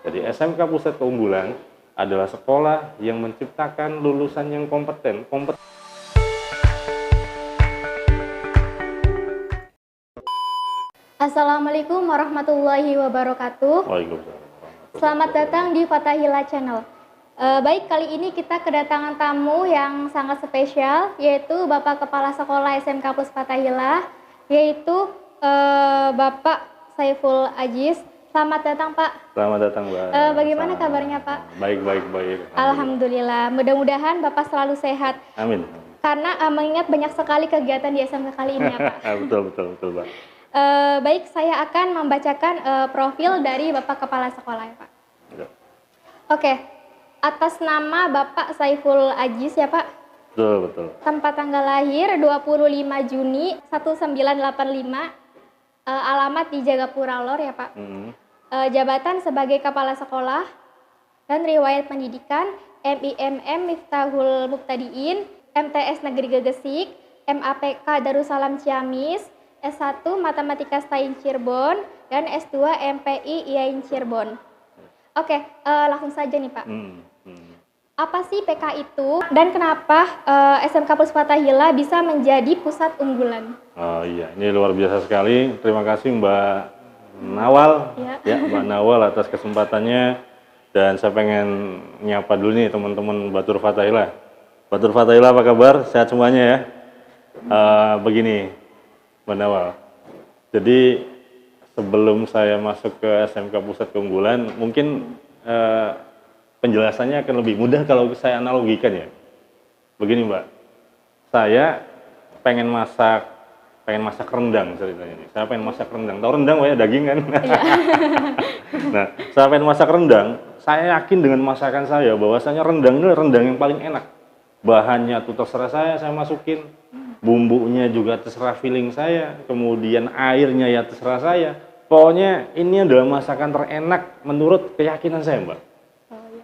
Jadi SMK Pusat Keunggulan adalah sekolah yang menciptakan lulusan yang kompeten. Assalamualaikum warahmatullahi wabarakatuh. Waalaikumsalam. Selamat datang di Fathahillah Channel. Baik, kali ini kita kedatangan tamu yang sangat spesial, yaitu Bapak Kepala Sekolah SMK Plus Fathahillah, yaitu Bapak Saiful Aziz. Selamat datang, Pak. Selamat datang, Mbak. Bagaimana kabarnya, Pak? Baik. Alhamdulillah. Mudah-mudahan Bapak selalu sehat. Amin. Karena mengingat banyak sekali kegiatan di SMK kali ini, ya, Pak. Betul, Pak. Baik, saya akan membacakan profil dari Bapak Kepala Sekolah, ya, Pak. Ya. Oke, atas nama Bapak Saiful Aziz, ya, Pak. Betul. Tempat tanggal lahir 25 Juni 1985, alamat di Jagapura Lor, ya, Pak. Jabatan sebagai Kepala Sekolah dan riwayat pendidikan MIMM Miftahul Muqtadiin, MTS Negeri Gegesik, MAPK Darussalam Ciamis, S1 Matematika STAIN Cirebon, dan S2 MPI IAIN Cirebon. Oke, langsung saja nih, Pak. Apa sih PK itu dan kenapa SMK Plus Fathahillah bisa menjadi pusat unggulan? Oh iya, ini luar biasa sekali. Terima kasih Mbak Nawal, ya Mbak Nawal atas kesempatannya. Dan saya pengen nyapa dulu nih teman-teman Batur Fathahillah. Batur Fathahillah apa kabar? Sehat semuanya ya? Begini Mbak Nawal, jadi sebelum saya masuk ke SMK Pusat Keunggulan, mungkin penjelasannya akan lebih mudah kalau saya analogikan ya. Begini Mbak, saya pengen masak rendang ceritanya nih. Saya pengen masak rendang. Tahu rendang ya, daging kan? Iya. Nah, saya pengen masak rendang. Saya yakin dengan masakan saya bahwasanya rendang ini rendang yang paling enak. Bahannya tuh terserah saya masukin. Bumbunya juga terserah feeling saya. Kemudian airnya ya terserah saya. Pokoknya ini adalah masakan terenak menurut keyakinan saya, Mbak.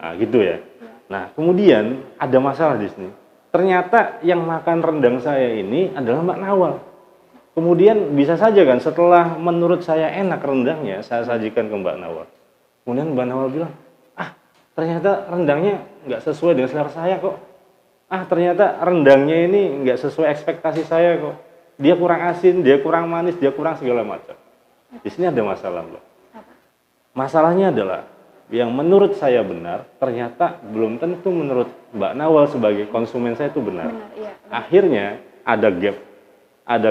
Nah, gitu ya. Nah, kemudian ada masalah di sini. Ternyata yang makan rendang saya ini adalah Mbak Nawal. Kemudian bisa saja kan setelah menurut saya enak rendangnya, saya sajikan ke Mbak Nawal. Kemudian Mbak Nawal bilang, ternyata rendangnya nggak sesuai dengan selera saya kok. Ternyata rendangnya ini nggak sesuai ekspektasi saya kok. Dia kurang asin, dia kurang manis, dia kurang segala macam. Di sini ada masalah, Mbak. Masalahnya adalah yang menurut saya benar, ternyata belum tentu menurut Mbak Nawal sebagai konsumen saya itu benar. Iya. Akhirnya ada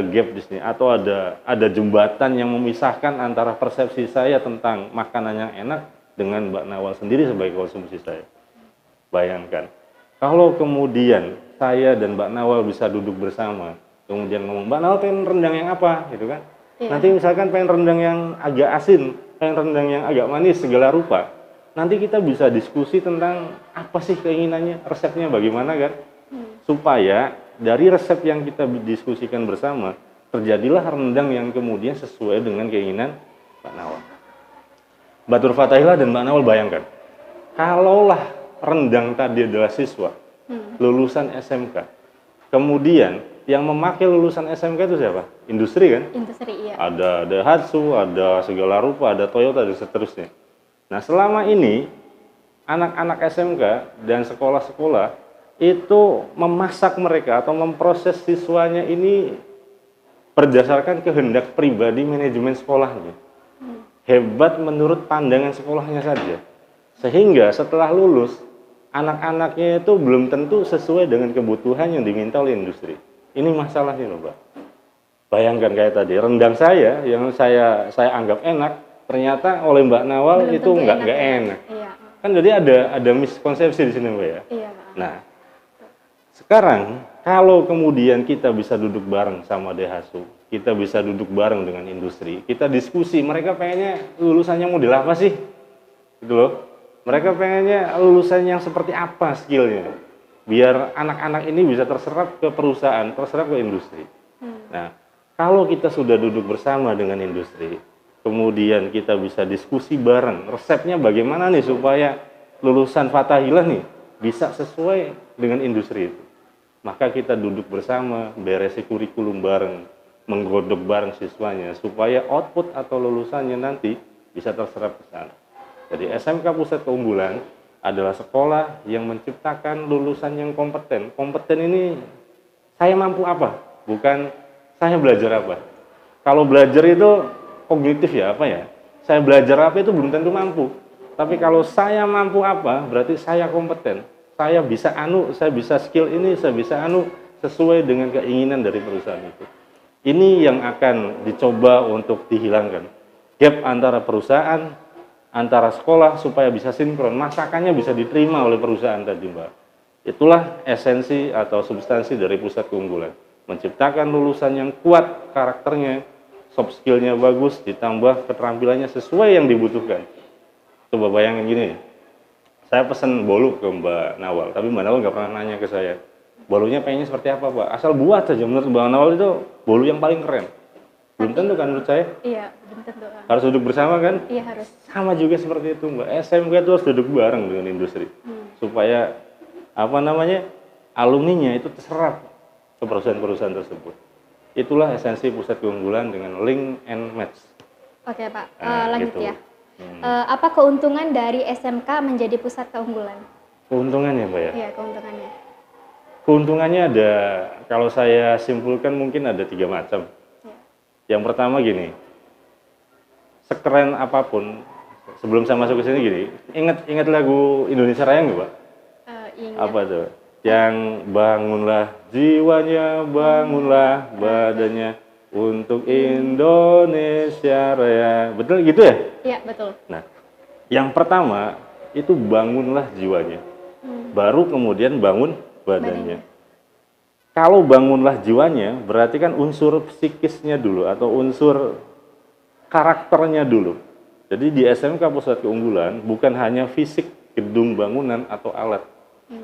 gap di sini atau ada jembatan yang memisahkan antara persepsi saya tentang makanan yang enak dengan Mbak Nawal sendiri sebagai konsumsi saya. Bayangkan, kalau kemudian saya dan Mbak Nawal bisa duduk bersama, kemudian ngomong, Mbak Nawal pengen rendang yang apa, gitu kan? Iya. Nanti misalkan pengen rendang yang agak asin, pengen rendang yang agak manis, segala rupa. Nanti kita bisa diskusi tentang apa sih keinginannya, resepnya bagaimana kan? Supaya dari resep yang kita diskusikan bersama, terjadilah rendang yang kemudian sesuai dengan keinginan Mbak Nawal. Batur Fathahillah dan Mbak Nawal bayangkan, kalaulah rendang tadi adalah siswa, lulusan SMK, kemudian yang memakai lulusan SMK itu siapa? Industri kan? Industri, iya. Ada Daihatsu, ada segala rupa, ada Toyota, dan seterusnya. Nah, selama ini anak-anak SMK dan sekolah-sekolah itu memasak mereka atau memproses siswanya ini berdasarkan kehendak pribadi manajemen sekolahnya. Hebat menurut pandangan sekolahnya saja. Sehingga setelah lulus, anak-anaknya itu belum tentu sesuai dengan kebutuhan yang diminta oleh industri. Ini masalahnya loh, Mbak. Bayangkan kayak tadi, rendang saya yang saya anggap enak, ternyata oleh Mbak Nawal belum itu nggak enak. Iya. Kan jadi ada miskonsepsi di sini, Mbak ya. Iya, Pak. Nah, sekarang kalau kemudian kita bisa duduk bareng sama Daihatsu, kita bisa duduk bareng dengan industri, kita diskusi, mereka pengennya lulusannya model apa sih? Gitu loh. Mereka pengennya lulusan yang seperti apa skillnya, biar anak-anak ini bisa terserap ke perusahaan, terserap ke industri. Nah, kalau kita sudah duduk bersama dengan industri, kemudian kita bisa diskusi bareng, resepnya bagaimana nih supaya lulusan Fathahillah nih bisa sesuai dengan industri itu. Maka kita duduk bersama, beresi kurikulum bareng, menggodok bareng siswanya supaya output atau lulusannya nanti bisa terserap ke sana. Jadi SMK Pusat Keunggulan adalah sekolah yang menciptakan lulusan yang kompeten. Kompeten ini saya mampu apa, bukan saya belajar apa. Kalau belajar itu kognitif ya, apa ya? Saya belajar apa itu belum tentu mampu. Tapi kalau saya mampu apa, berarti saya kompeten. Saya bisa saya bisa skill ini, saya bisa sesuai dengan keinginan dari perusahaan itu. Ini yang akan dicoba untuk dihilangkan. Gap antara perusahaan, antara sekolah supaya bisa sinkron, masakannya bisa diterima oleh perusahaan tadi, Mbak. Itulah esensi atau substansi dari pusat keunggulan. Menciptakan lulusan yang kuat karakternya, soft skill-nya bagus, ditambah keterampilannya sesuai yang dibutuhkan. Coba bayangin gini, saya pesen bolu ke Mbak Nawal, tapi Mbak Nawal nggak pernah nanya ke saya, bolunya pengennya seperti apa, Pak? Asal buat saja, menurut Mbak Nawal itu bolu yang paling keren. Belum tentu kan menurut saya? Iya, belum tentu. Harus duduk bersama kan? Iya, harus. Sama juga seperti itu, Mbak. SMK itu harus duduk bareng dengan industri. Supaya alumninya itu terserap ke perusahaan-perusahaan tersebut. Itulah esensi pusat keunggulan dengan link and match. Oke, Pak. Lanjut Gitu. ya. Apa keuntungan dari SMK menjadi pusat keunggulan? Keuntungannya, Mbak ya? Iya, keuntungannya. Keuntungannya ada, kalau saya simpulkan mungkin ada 3 macam. Yang pertama gini, sekeren apapun, sebelum saya masuk ke sini gini, ingat lagu Indonesia Raya nggak, Pak? Ingat. Apa tuh? Yang bangunlah jiwanya, bangunlah badannya untuk Indonesia Raya. Betul gitu ya? Iya, betul. Nah, yang pertama itu bangunlah jiwanya. Baru kemudian bangun badannya. Kalau bangunlah jiwanya, berarti kan unsur psikisnya dulu atau unsur karakternya dulu. Jadi di SMK Pusat Keunggulan bukan hanya fisik gedung bangunan atau alat,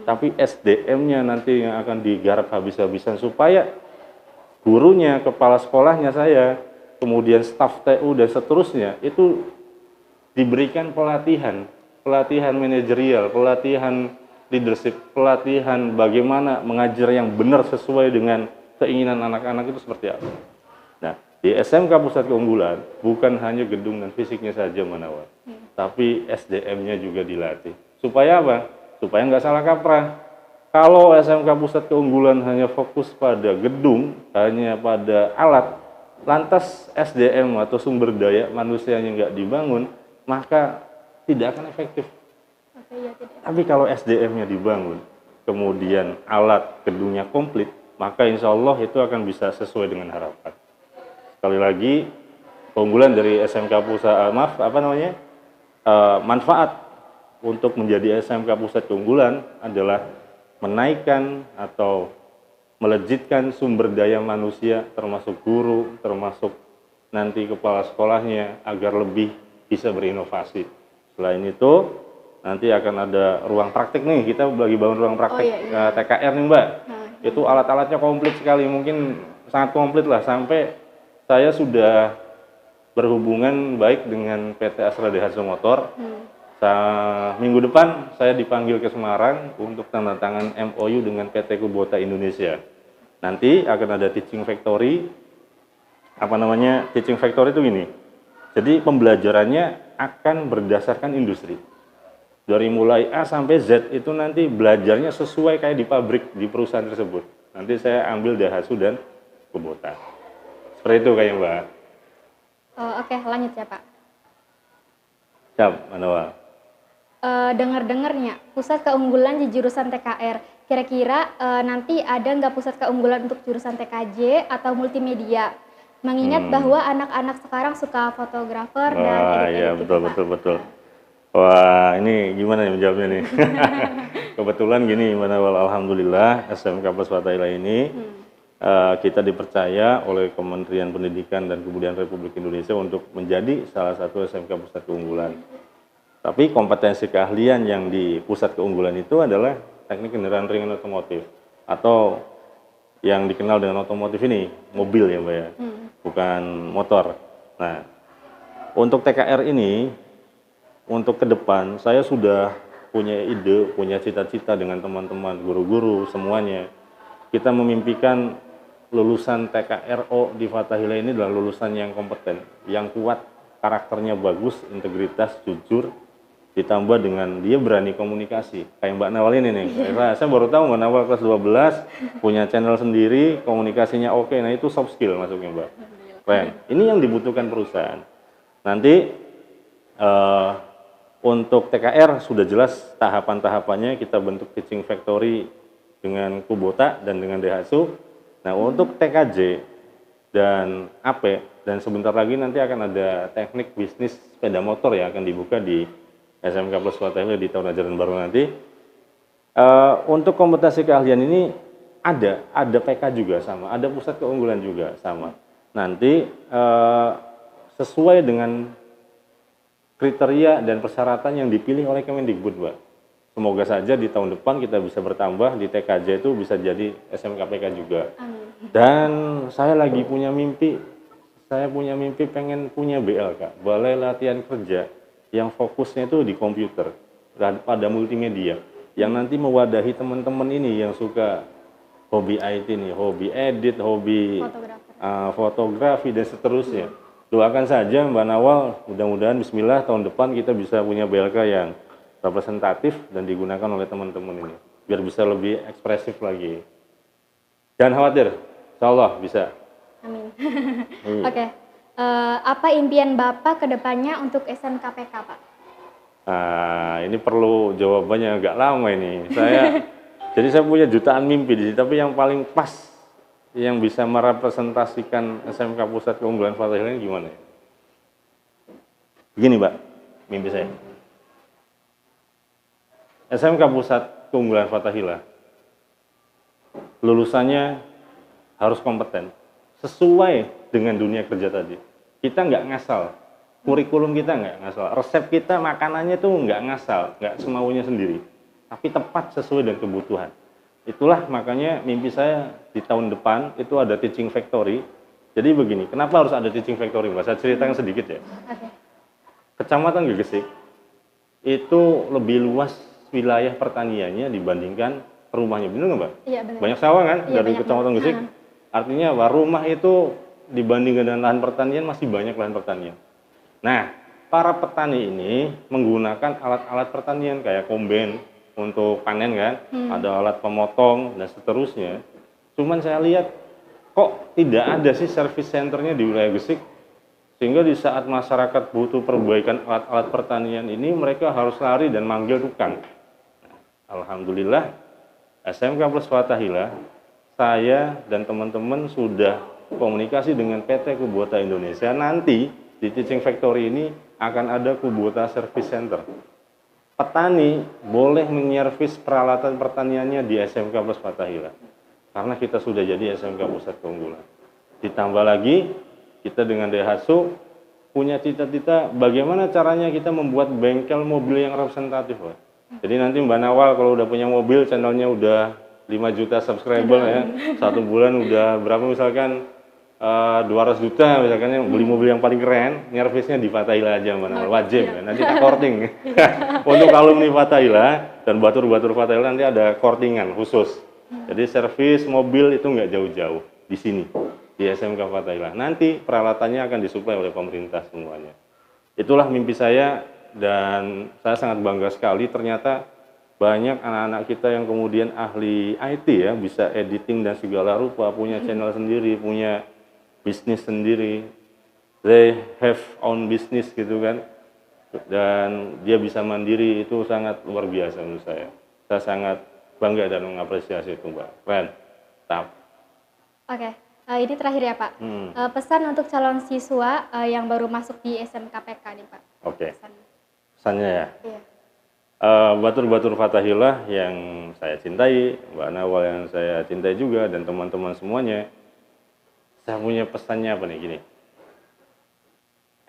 tapi SDM-nya nanti yang akan digarap habis-habisan supaya gurunya, kepala sekolahnya saya, kemudian staf TU dan seterusnya itu diberikan pelatihan manajerial, pelatihan leadership, pelatihan bagaimana mengajar yang benar sesuai dengan keinginan anak-anak itu seperti apa. Nah, di SMK Pusat Keunggulan bukan hanya gedung dan fisiknya saja Manawar, tapi SDM-nya juga dilatih. Supaya apa? Supaya nggak salah kaprah. Kalau SMK Pusat Keunggulan hanya fokus pada gedung, hanya pada alat, lantas SDM atau sumber daya manusianya nggak dibangun, maka tidak akan efektif. Tapi kalau SDM-nya dibangun, kemudian alat gedungnya komplit, maka insya Allah itu akan bisa sesuai dengan harapan. Sekali lagi, keunggulan dari SMK Pusat, manfaat untuk menjadi SMK Pusat Keunggulan adalah menaikkan atau melejitkan sumber daya manusia, termasuk guru, termasuk nanti kepala sekolahnya, agar lebih bisa berinovasi. Selain itu, nanti akan ada ruang praktik nih, kita lagi bangun ruang praktik TKR nih, Mbak. Itu alat-alatnya komplit sekali, mungkin sangat komplit lah, sampai saya sudah berhubungan baik dengan PT Astra Daihatsu Motor. Minggu depan saya dipanggil ke Semarang untuk tanda tangan MOU dengan PT Kubota Indonesia. Nanti akan ada teaching factory. Teaching factory itu gini, jadi pembelajarannya akan berdasarkan industri. Dari mulai A sampai Z itu nanti belajarnya sesuai kayak di pabrik, di perusahaan tersebut. Nanti saya ambil Daihatsu dan Kubota. Seperti itu kayak Mbak. Oke, lanjut ya Pak. Siap, Manawal. Dengar-dengarnya, pusat keunggulan di jurusan TKR. Kira-kira nanti ada nggak pusat keunggulan untuk jurusan TKJ atau multimedia? Mengingat bahwa anak-anak sekarang suka fotografer dan edit-edit gitu, Pak. Betul. Wah, ini gimana nih menjawabnya nih? Kebetulan gini, Manawal, alhamdulillah SMK Puswatayla ini kita dipercaya oleh Kementerian Pendidikan dan Kebudayaan Republik Indonesia untuk menjadi salah satu SMK Pusat Keunggulan. Tapi kompetensi keahlian yang di Pusat Keunggulan itu adalah teknik kendaraan ringan otomotif atau yang dikenal dengan otomotif ini, mobil ya Mbak ya, bukan motor. Nah, untuk TKR ini, untuk ke depan, saya sudah punya ide, punya cita-cita dengan teman-teman, guru-guru, semuanya. Kita memimpikan lulusan TKRO di Fathahillah ini adalah lulusan yang kompeten, yang kuat, karakternya bagus, integritas, jujur, ditambah dengan dia berani komunikasi. Kayak Mbak Nawal ini nih. Saya baru tahu Mbak Nawal kelas 12 punya channel sendiri, komunikasinya oke. Nah, itu soft skill masuknya, Mbak. Keren. Ini yang dibutuhkan perusahaan. Nanti untuk TKR sudah jelas tahapan-tahapannya, kita bentuk teaching factory dengan Kubota dan dengan Daihatsu. Nah, untuk TKJ dan AP, dan sebentar lagi nanti akan ada teknik bisnis sepeda motor yang akan dibuka di SMK Plus Fathahillah di tahun ajaran baru nanti. Untuk kompetensi keahlian ini ada PK juga sama, ada pusat keunggulan juga sama. Nanti sesuai dengan kriteria dan persyaratan yang dipilih oleh Kemendikbud, Mbak. Semoga saja di tahun depan kita bisa bertambah, di TKJ itu bisa jadi SMK PK juga. Amin. Dan saya lagi punya mimpi, pengen punya BLK, Balai Latihan Kerja, yang fokusnya itu di komputer, pada multimedia, yang nanti mewadahi teman-teman ini yang suka hobi IT nih, hobi edit, hobi fotografi dan seterusnya. Doakan saja Mbak Nawal, mudah-mudahan bismillah tahun depan kita bisa punya BLK yang representatif dan digunakan oleh teman-teman ini, biar bisa lebih ekspresif lagi. Jangan khawatir, insya Allah bisa. Amin. Oke. Apa impian Bapak ke depannya untuk SMKPK, Pak? Nah, ini perlu jawabannya agak lama ini. Jadi saya punya jutaan mimpi di sini, tapi yang paling pas, yang bisa merepresentasikan SMK Pusat Keunggulan Fathahillah ini gimana? Begini, Mbak, mimpi saya. SMK Pusat Keunggulan Fathahillah, lulusannya harus kompeten, sesuai dengan dunia kerja tadi. Kita nggak ngasal, kurikulum kita nggak ngasal, resep kita makanannya tuh nggak ngasal, nggak semaunya sendiri, tapi tepat sesuai dengan kebutuhan. Itulah makanya mimpi saya di tahun depan itu ada teaching factory. Jadi begini, kenapa harus ada teaching factory, Mbak? Saya ceritakan sedikit ya. Kecamatan Gegesik itu lebih luas wilayah pertaniannya dibandingkan rumahnya, benar nggak, Mbak? Iya, benar. Banyak sawah kan, iya, dari Kecamatan Gegesik. Artinya rumah itu dibandingkan dengan lahan pertanian masih banyak lahan pertanian. Nah, para petani ini menggunakan alat-alat pertanian kayak kombain untuk panen kan, ada alat pemotong dan seterusnya. Cuman saya lihat kok tidak ada sih service centernya di wilayah Gresik, sehingga di saat masyarakat butuh perbaikan alat-alat pertanian ini mereka harus lari dan manggil tukang. Alhamdulillah SMK Plus Fathahillah, saya dan teman-teman sudah komunikasi dengan PT Kubota Indonesia. Nanti di Teaching Factory ini akan ada Kubota Service Center. Petani boleh menyervis peralatan pertaniannya di SMK Plus Fathahillah, karena kita sudah jadi SMK Pusat Keunggulan. Ditambah lagi kita dengan Daihatsu punya cita-cita bagaimana caranya kita membuat bengkel mobil yang representatif, Pak. Jadi nanti Mbak Nawal kalau udah punya mobil, channelnya udah 5 juta subscriber ya, 1 bulan udah berapa misalkan 200 juta misalkan, yang beli mobil yang paling keren, nyervisnya di Fathahillah aja, mana wajib ya. Nanti kita korting. Untuk alumni Fathahillah dan batur-batur Fathahillah nanti ada kortingan khusus. Jadi servis mobil itu nggak jauh-jauh di sini di SMK Fathahillah. Nanti peralatannya akan disuplai oleh pemerintah semuanya. Itulah mimpi saya dan saya sangat bangga sekali ternyata banyak anak-anak kita yang kemudian ahli IT ya, bisa editing dan segala rupa, punya channel sendiri, punya bisnis sendiri, they have own business gitu kan, dan dia bisa mandiri, itu sangat luar biasa menurut saya. Saya sangat bangga dan mengapresiasi itu, Mbak. Keren, tap. Oke, ini terakhir ya Pak. Pesan untuk calon siswa yang baru masuk di SMKPK nih Pak. Oke. Pesannya ya. Iya. Batur-batur Fathahillah yang saya cintai, Mbak Nawal yang saya cintai juga, dan teman-teman semuanya. Saya punya pesannya apa nih, gini.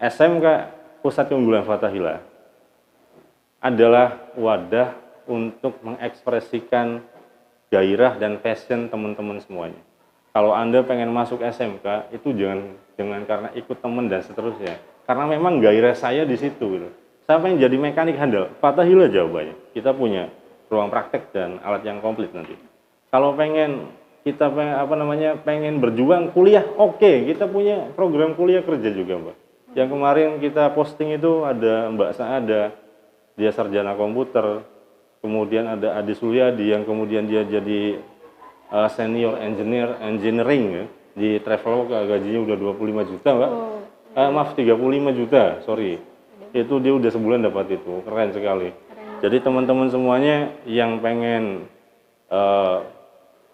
SMK Pusat Keunggulan Fathahillah adalah wadah untuk mengekspresikan gairah dan passion teman-teman semuanya. Kalau Anda pengen masuk SMK, itu jangan karena ikut teman dan seterusnya. Karena memang gairah saya di situ gitu. Saya pengen jadi mekanik handal, Fathahillah jawabannya. Kita punya ruang praktek dan alat yang komplit nanti. Kalau kita pengen berjuang kuliah, oke, kita punya program kuliah kerja juga, Mbak. Yang kemarin kita posting itu ada Mbak Saada dia sarjana komputer. Kemudian ada Adi Sulyadi yang kemudian dia jadi senior engineering ya, di Traveloka, gajinya udah 25 juta, Mbak. Maaf, 35 juta, sorry. Itu dia udah sebulan dapat itu, keren sekali. Jadi teman-teman semuanya yang pengen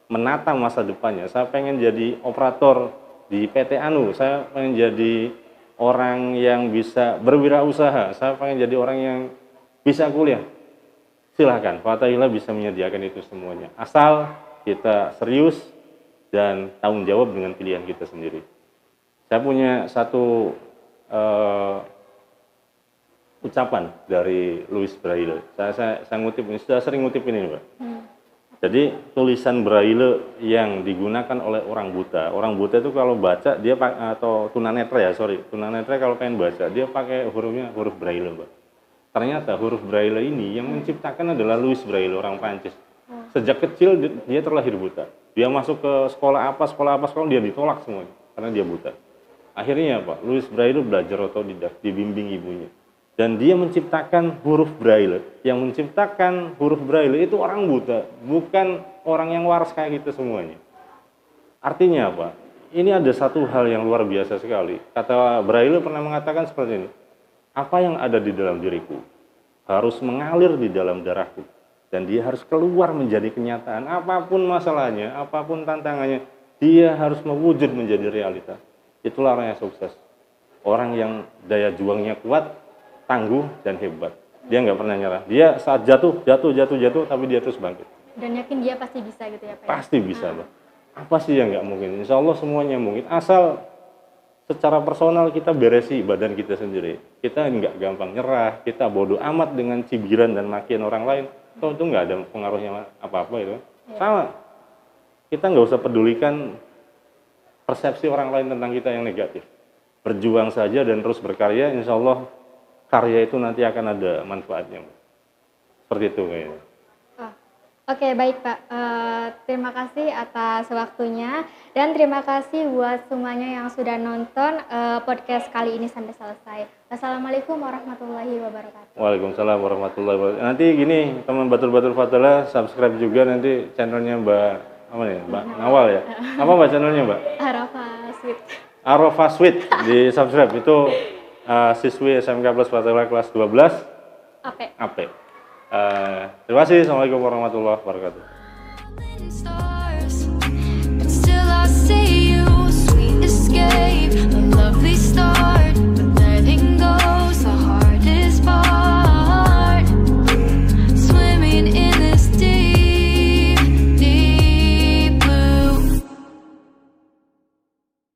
menata masa depannya, saya pengen jadi operator di PT Anu, saya pengen jadi orang yang bisa berwirausaha, saya pengen jadi orang yang bisa kuliah. Silahkan, Fatahillah bisa menyediakan itu semuanya. Asal kita serius dan tanggung jawab dengan pilihan kita sendiri. Saya punya satu ucapan dari Louis Braille. Saya ngutip ini, sudah sering ngutip ini, Mbak. Jadi tulisan Braille yang digunakan oleh orang buta itu kalau baca dia atau tunanetra tunanetra kalau pengen baca dia pakai huruf Braille, Mbak. Ternyata huruf Braille ini yang menciptakan adalah Louis Braille, orang Prancis. Sejak kecil dia terlahir buta. Dia masuk ke sekolah apa dia ditolak semuanya karena dia buta. Akhirnya apa? Louis Braille belajar otodidak, dibimbing ibunya. Dan dia menciptakan huruf Braille. Yang menciptakan huruf Braille itu orang buta, bukan orang yang waras kayak kita semuanya. Artinya apa? Ini ada satu hal yang luar biasa sekali. Kata Braille pernah mengatakan seperti ini. Apa yang ada di dalam diriku harus mengalir di dalam darahku. Dan dia harus keluar menjadi kenyataan. Apapun masalahnya, apapun tantangannya, dia harus mewujud menjadi realita. Itulah orang yang sukses. Orang yang daya juangnya kuat, tangguh, dan hebat. Dia nggak pernah nyerah. Dia saat jatuh, tapi dia terus bangkit. Dan yakin dia pasti bisa gitu ya Pak? Pasti bisa, Pak. Apa sih yang nggak mungkin? Insya Allah semuanya mungkin. Asal secara personal kita beresi badan kita sendiri. Kita nggak gampang nyerah, kita bodoh amat dengan cibiran dan makian orang lain. Itu nggak ada pengaruhnya apa-apa itu. Sama. Kita nggak usah pedulikan persepsi orang lain tentang kita yang negatif. Berjuang saja dan terus berkarya, insya Allah karya itu nanti akan ada manfaatnya. Seperti itu kayaknya. Oke, baik Pak. Terima kasih atas waktunya dan terima kasih buat semuanya yang sudah nonton podcast kali ini sampai selesai. Wassalamualaikum warahmatullahi wabarakatuh. Waalaikumsalam warahmatullahi wabarakatuh. Nanti gini, teman Batul-Batul Fadalah, subscribe juga nanti channelnya Mbak Nawal ya. Apa Mbak channelnya Mbak? Arafah Sweet. Di subscribe itu siswi SMK Plus Fadalah kelas 12 AP. Terima kasih. Assalamualaikum warahmatullahi wabarakatuh. Still I see you, sweet escape.